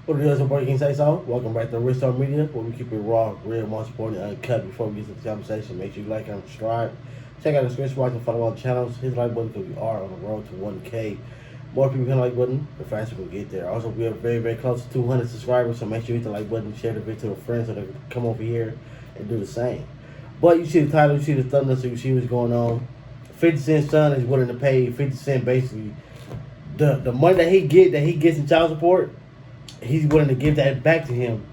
What it is, your boy KiingSaySo. Welcome back to Riich Media, where we keep it raw, real, most important, uncut. Before we get to the conversation, make sure you like and subscribe. Check out the description box and follow all the channels. Hit the like button because we are on the road to 1K. More people hit the like button, the faster we get there. Also, we are very, very close to 200 subscribers, so make sure you hit the like button, share the video to a friend so they can come over here and do the same. But you see the title, you see the thumbnail, so you see what's going on. 50 Cent's son is willing to pay 50 Cent basically the money that he gets in child support. He's willing to give that back to him.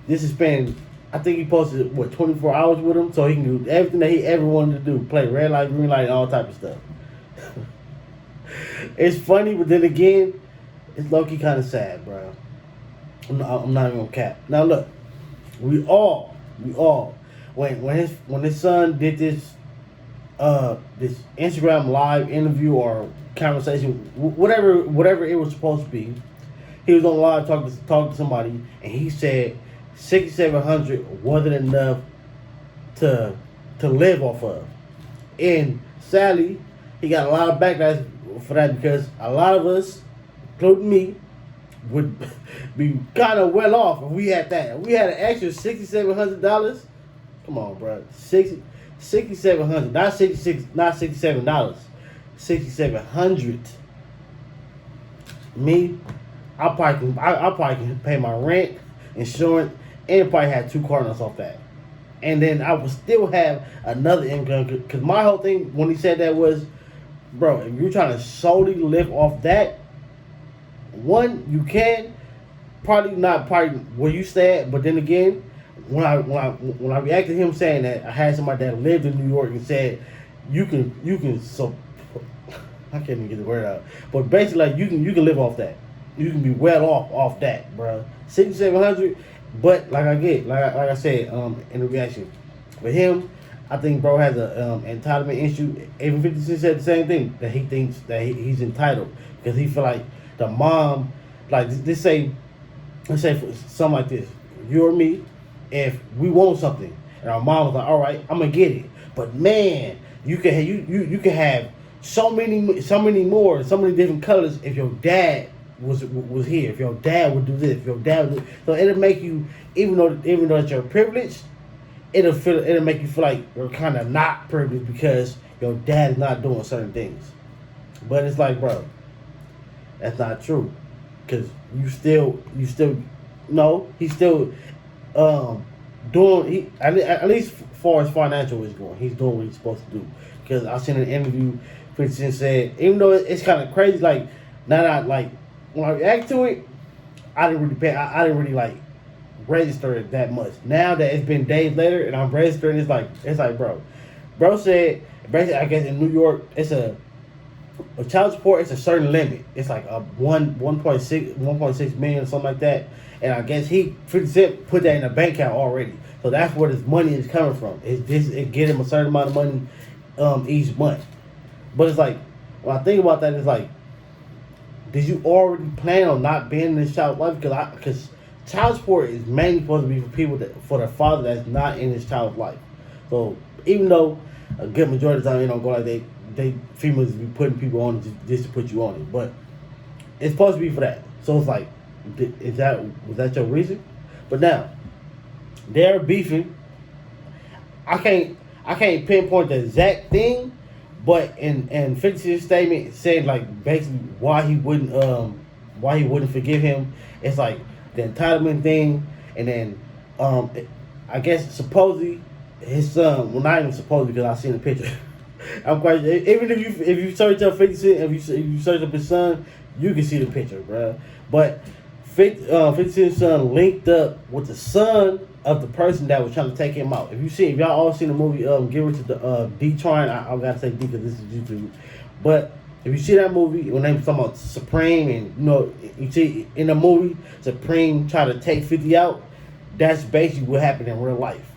This is spending, I think he posted, 24 hours with him, so he can do everything that he ever wanted to do. Play red light, green light, and all type of stuff. It's funny, but then again, it's low-key kind of sad, bro. I'm not even gonna cap. Now look, we all, when his son did this Instagram live interview or conversation, whatever it was supposed to be, he was on live talking to somebody, and he said 6,700 wasn't enough to live off of. And sadly, he got a lot of backlash for that because a lot of us, including me, would be kind of well off if we had that. If we had an extra $6,700. Come on, bro, $6,700, not $67, $6,700. Me. I probably can pay my rent, insurance, and probably have 2 car notes off that. And then I would still have another income. Because my whole thing when he said that was, bro, if you're trying to solely live off that, one, you can. Probably where you stay at. But then again, when I reacted to him saying that, I had somebody that lived in New York and said, you can so I can't even get the word out. But basically, like, you can live off that. You can be well off that, bro. 6,700, but like I said, in the reaction, for him, I think bro has a entitlement issue. Even 50 Cent said the same thing, that he thinks that he's entitled because he feel like the mom, like let's say for something like this, you or me, if we want something and our mom was like, all right, I'm gonna get it, but man, you can have so many more, so many different colors if your dad was here, if your dad would do this, if your dad would do, so it'll make you, even though it's your privilege, it'll make you feel like you're kind of not privileged because your dad is not doing certain things. But it's like, bro, that's not true, because you still no, he's still doing, at least as far as financial is going, he's doing what he's supposed to do. Because I seen an interview, 50 Cent said, even though it's kind of crazy, like, not like, when I react to it, I didn't really like register it that much. Now that it's been days later and I'm registering, it's like bro said basically, I guess in New York, it's a child support. It's a certain limit. It's like a 1.6 million or something like that. And I guess 50 Cent put that in a bank account already. So that's where his money is coming from. It get him a certain amount of money each month. But it's like, when I think about that, it's like, did you already plan on not being in this child's life? Because child support is mainly supposed to be for people for the father that's not in his child's life. So even though a good majority of the time, go like they females be putting people on it just to put you on it, but it's supposed to be for that. So it's like, was that your reason? But now they're beefing. I can't pinpoint the exact thing. But in 50 Cent's statement, said like basically why he wouldn't forgive him. It's like the entitlement thing, and then I guess supposedly his son. Well, not even supposedly because I seen the picture. I'm quite even if you search up 50 Cent, if you search up his son, you can see the picture, bro. But 50 Cent's son linked up with the son of the person that was trying to take him out. If y'all all seen the movie, Get Rich the Detroit, I gotta say D because this is YouTube. But if you see that movie, when they were talking about Supreme, and you see in the movie Supreme try to take 50 out, that's basically what happened in real life.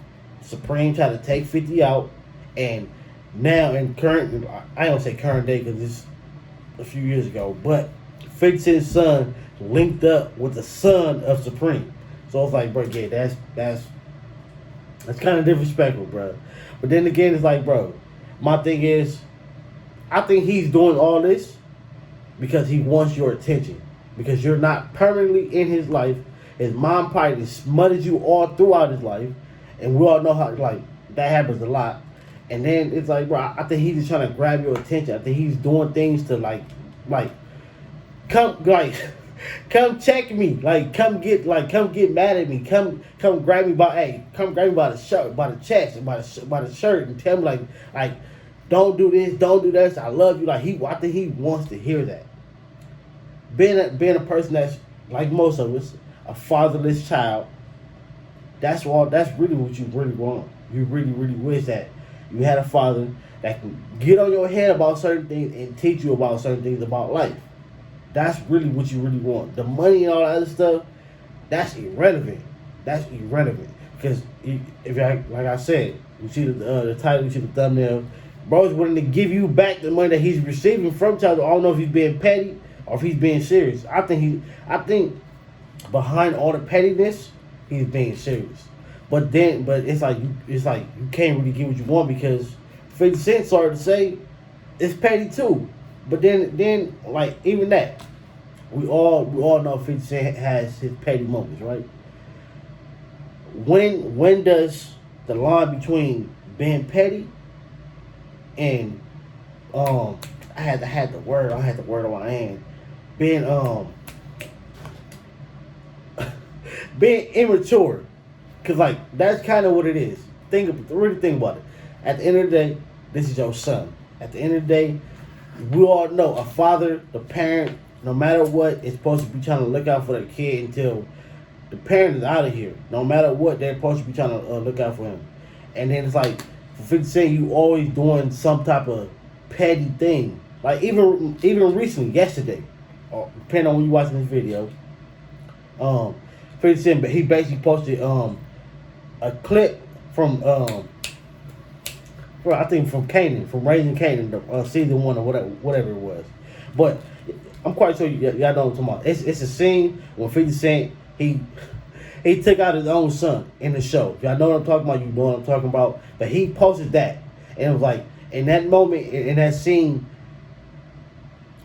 Supreme tried to take 50 out, and now in current, I don't say current day because it's a few years ago, but 50 Cent's son linked up with the son of Supreme. So it's like, bro, yeah, that's kind of disrespectful, bro. But then again, it's like, bro, my thing is, I think he's doing all this because he wants your attention. Because you're not permanently in his life. His mom probably smothered you all throughout his life, and we all know how like that happens a lot. And then it's like, bro, I think he's just trying to grab your attention. I think he's doing things to like come like come check me, like come get mad at me, come grab me come grab me by the shirt, by the chest, by the shirt, and tell me like don't do this, don't do that. I love you. Like I think he wants to hear that. Being a person that's like most of us, a fatherless child. That's really what you really want. You really wish that you had a father that can get on your head about certain things and teach you about certain things about life. That's really what you really want. The money and all that other stuff, that's irrelevant. That's irrelevant. Because if like I said, you see the title, you see the thumbnail, bro's willing to give you back the money that he's receiving from child. I don't know if he's being petty or if he's being serious. I think behind all the pettiness, he's being serious. But it's like you can't really get what you want because 50 Cent, sorry to say, it's petty too. But then like even that, we all know 50 Cent has his petty moments, right? When does the line between being petty and I had the word on my hand, being being immature, cause like that's kind of what it is. Really think about it. At the end of the day, this is your son. At the end of the day, we all know a father, the parent, no matter what, is supposed to be trying to look out for the kid until the parent is out of here. No matter what, they're supposed to be trying to look out for him. And then it's like, for 50 Cent, you always doing some type of petty thing. Like even recently, yesterday, depending on when you watching this video, 50 Cent, he basically posted a clip from I think from Kanan, from Raising Kanan, season 1 or whatever it was. But I'm quite sure y'all know what I'm talking about. It's a scene when 50 Cent he took out his own son in the show. Y'all know what I'm talking about. You know what I'm talking about. But he posted that, and it was like in that moment in that scene,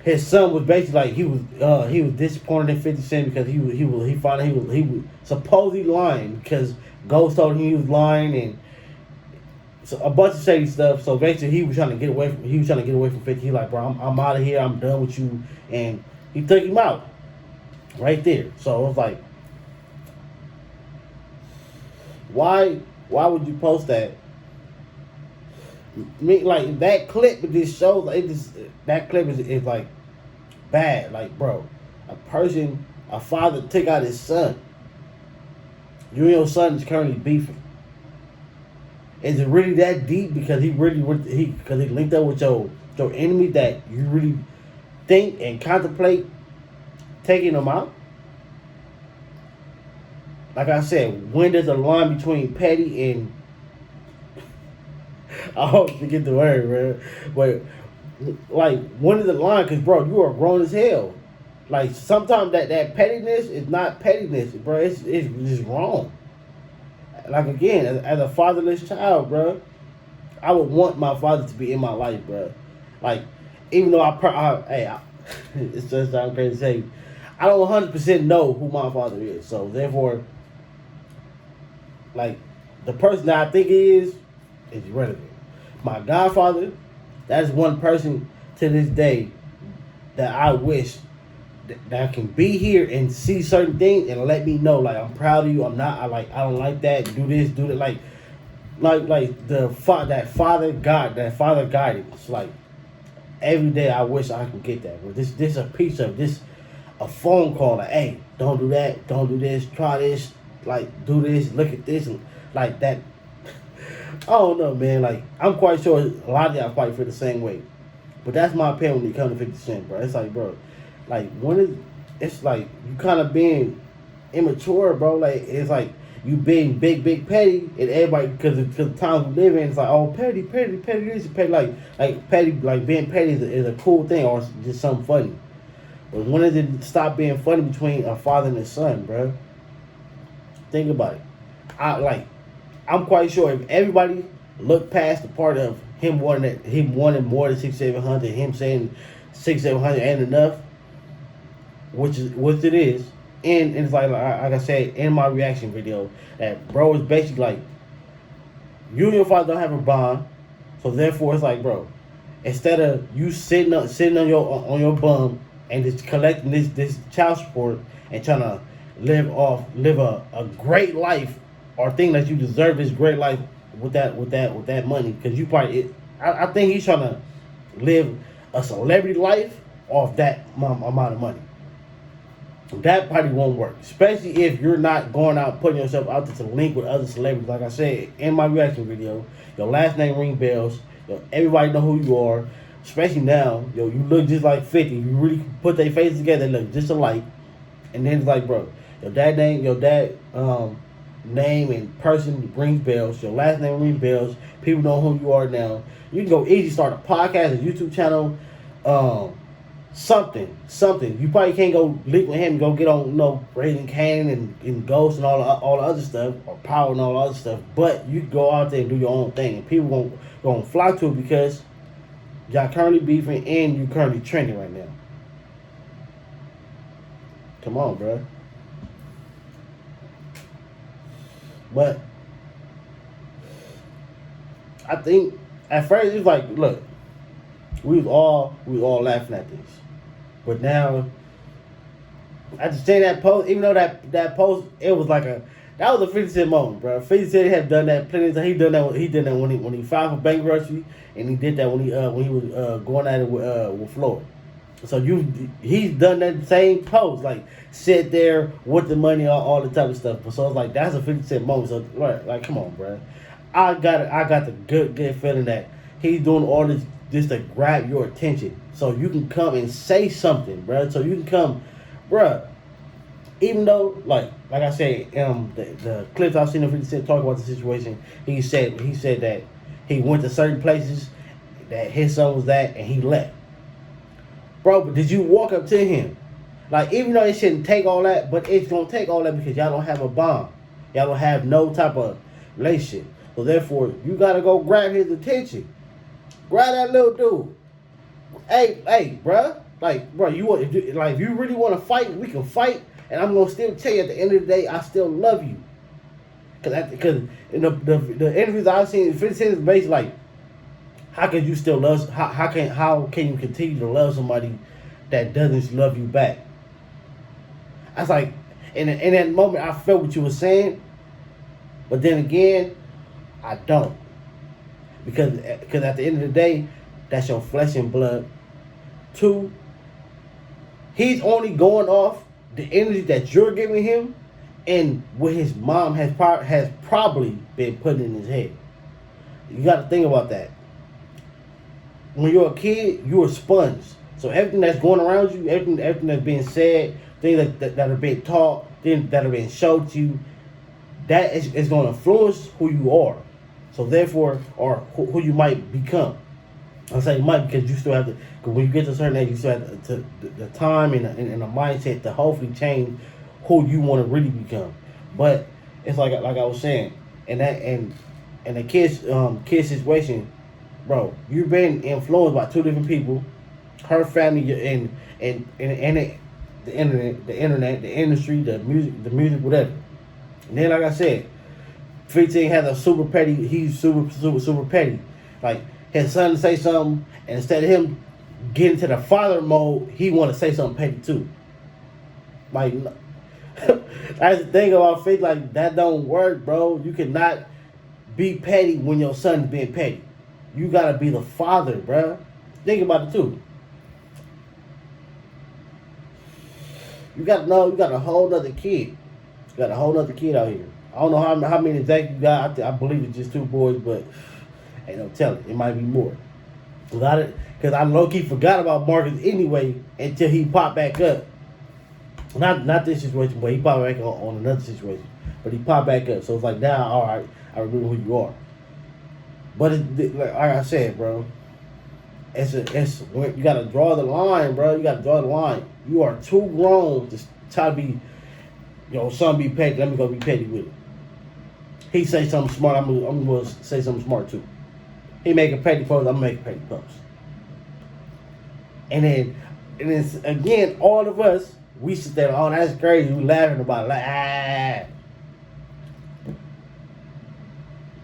his son was basically like he was disappointed in 50 Cent because he was supposedly lying because Ghost told him he was lying and so a bunch of shady stuff. So basically he was trying to get away from 50. He like, bro, I'm out of here. I'm done with you, and he took him out right there. So it was like, why would you post that? Me like that clip of this show, like that clip is like bad. Like, bro, a father took out his son. You and your son is currently beefing. Is it really that deep? Because he linked up with your enemy that you really think and contemplate taking them out? Like I said, when does the line between petty and I hope to get the word, man. But like, when is the line? Because bro, you are grown as hell. Like sometimes that pettiness is not pettiness, bro. It's just wrong. Like again, as a fatherless child, bro, I would want my father to be in my life, bro. Like, even though it's just sound crazy to say, I don't 100% know who my father is. So therefore, like, the person that I think he is irrelevant. My godfather, that's one person to this day that I wish that can be here and see certain things and let me know, like, I'm proud of you. I don't like that. Do this, do that. Like that father guidance. Like, every day I wish I could get that. But this a piece of this, a phone call. Like, hey, don't do that. Don't do this. Try this. Like, do this. Look at this. And like that. I don't know, man. Like, I'm quite sure a lot of y'all probably feel the same way. But that's my opinion when it comes to 50 Cent, bro. It's like, bro, like, it's like you kind of being immature, bro. Like, it's like you being big petty, and everybody, because the times we live in, it's like, oh, petty this, petty, like petty, like being petty is a cool thing or just something funny. But when does it stop being funny between a father and a son, bro? Think about it. I'm quite sure if everybody looked past the part of him wanting more than 600-700, him saying 600-700 ain't enough, which it is, and it's like I said in my reaction video, that bro is basically like, you and your father don't have a bond, so therefore it's like, bro, instead of you sitting on your bum and just collecting this child support and trying to live a great life, or think that you deserve this great life with that money, because you probably I think he's trying to live a celebrity life off that amount of money. That probably won't work, especially if you're not going out putting yourself out there to link with other celebrities. Like I said in my reaction video, your last name ring bells. Everybody know who you are, especially now. You look just like 50. You really put their faces together, they look just alike. And then it's like, bro, your dad name and person rings bells. Your last name rings bells. People know who you are now. You can go easy, start a podcast, a YouTube channel, something. You probably can't go link with him and go get on, Raising Cannon and Ghost and all the other stuff, or Power and all the other stuff. But you can go out there and do your own thing, and people gonna flock to it because y'all currently beefing and you currently trending right now. Come on, bro. But I think at first it was like, look, we was all laughing at this, but now after seeing that post, even though that post, it was like that was a 50 Cent moment, bro. 50 Cent had done that plenty of times. He did that when he filed for bankruptcy, and he did that when he was going at it with Floyd. So he's done that same post, like sit there with the money, all the type of stuff. So it's like that's a 50 Cent moment. So like come on, bro. I got the good feeling that he's doing all this just to grab your attention, so you can come and say something, bro. So you can come, bro. Even though, like I said, the clips I've seen of 50 Cent talk about the situation, he said that he went to certain places that his son was at and he left. Bro, but did you walk up to him? Like, even though it shouldn't take all that, but it's gonna take all that because y'all don't have a bond. Y'all don't have no type of relationship. So therefore, you gotta go grab his attention. Grab that little dude. Hey, bro. Like, bro, if you really want to fight, we can fight. And I'm gonna still tell you at the end of the day, I still love you. Because in the interviews I've seen, 50 Cent is basically like, how can you still love? How can you continue to love somebody that doesn't love you back? I was like, in that moment, I felt what you were saying, but then again, I don't, because at the end of the day, that's your flesh and blood. Two, he's only going off the energy that you're giving him, and what his mom has probably been putting in his head. You got to think about that. When you're a kid, you're a sponge. So everything that's going around you, everything that's being said, things that are being taught, things that are being showed to you, that is going to influence who you are. So therefore, or who you might become. I say might because you still have to. Because when you get to a certain age, you still have the time and the mindset to hopefully change who you want to really become. But it's like I was saying, and the kid situation, bro, you've been influenced by two different people, her family and the internet, the industry, the music, whatever. And then, like I said, 15 has a super petty. He's super petty. Like his son say something, and instead of him getting to the father mode, he want to say something petty too. Like that's the thing about faith. Like that don't work, bro. You cannot be petty when your son's being petty. You gotta be the father, bro. Think about it too. You got a whole other kid. You got a whole other kid out here. I don't know how many exactly you got. I believe it's just 2 boys, but ain't no telling. It might be more. Because I low-key forgot about Marcus anyway until he popped back up. Not this situation, but he popped back on another situation. But he popped back up. So it's like, now, all right, I remember who you are. But like I said, bro, it's you got to draw the line, bro. You got to draw the line. You are too grown to try to be, son be petty. Let me go be petty with it. He say something smart. I'm gonna say something smart too. He make a petty post. I'm gonna make a petty post. And then again, all of us We sit there, oh, that's crazy. We laughing about it. Like,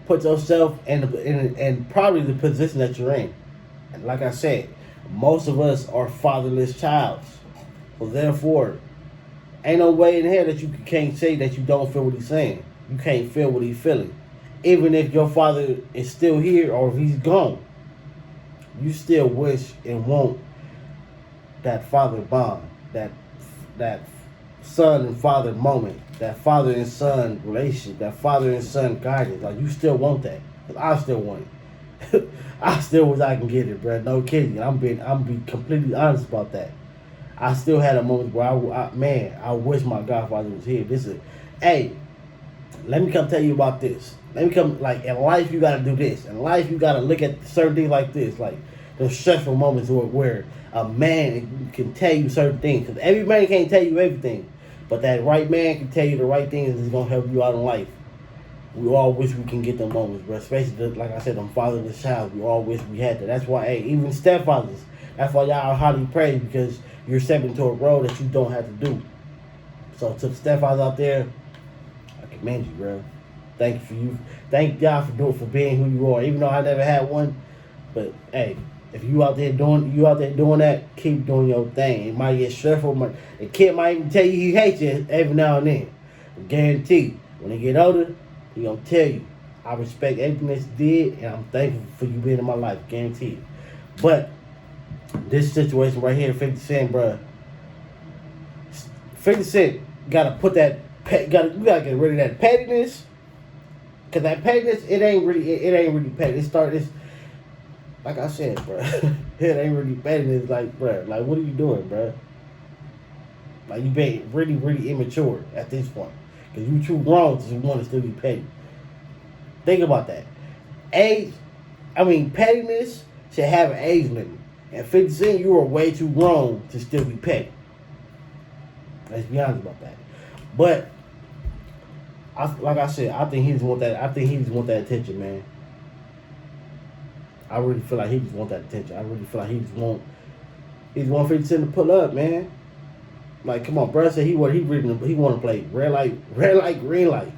Put yourself in probably the position that you're in. And like I said, most of us are fatherless childs. So therefore, ain't no way in hell that you can't say that you don't feel what he's saying. You can't feel what he's feeling. Even if your father is still here or if he's gone, you still wish and want that father bond, that son and father moment, that father and son relationship, that father and son guidance. Like, you still want that. 'Cause I still want it. I still wish I can get it, bro. No kidding. I'm being completely honest about that. I still had a moment where I wish my godfather was here. Hey, let me come tell you about this. Let me come, like, in life you gotta do this. In life you gotta look at certain things like this, like those stressful moments where a man can tell you certain things. Because every man can't tell you everything, but that right man can tell you the right things that's gonna help you out in life. We all wish we can get them moments, but especially, like I said, them fatherless child, we all wish we had that. That's why, hey, even stepfathers, that's why y'all are highly praised, because you're stepping into a role that you don't have to do. So to the stepfathers out there, I commend you, bro. Thank you for you. Thank y'all for being who you are. Even though I never had one, but hey, if you out there doing that, keep doing your thing. It might get stressful. The kid might even tell you he hates you every now and then. I guarantee, when they get older, he gonna tell you, I respect everything that you did, and I'm thankful for you being in my life. Guaranteed. But this situation right here, 50 Cent, bro. 50 Cent gotta put that. You gotta get rid of that pettiness. Cause that pettiness, it ain't really petty. It's like I said, bro. It ain't really pettiness. Like, bro, like, what are you doing, bro? Like, you being really, really immature at this point. Because you too grown to want to still be petty. Think about that. Pettiness should have an age limit. At 50 Cent, you are way too grown to still be petty. Let's be honest about that. But, like I said, I think he just want that. I think he just want that attention, man. I really feel like he just want that attention. I really feel like he just want 50 Cent to pull up, man. Like, come on, bro. Said he want to play red light, green light.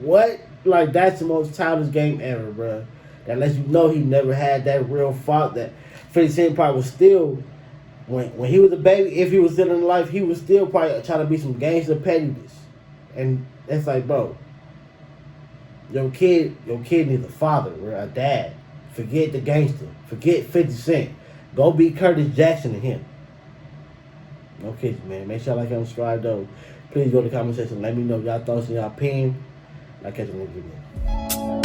What? Like, that's the most childish game ever, bro. That lets you know he never had that real thought. That 50 Cent probably was still, when he was a baby, if he was still in life, he was still probably trying to be some gangster pettiness. And it's like, bro, your kid needs a father or a dad. Forget the gangster. Forget 50 Cent. Go be Curtis Jackson to him. No kidding, man. Make sure y'all like and subscribe, though. Please go to the comment section. Let me know y'all thoughts and y'all opinion. I'll catch you in the next video.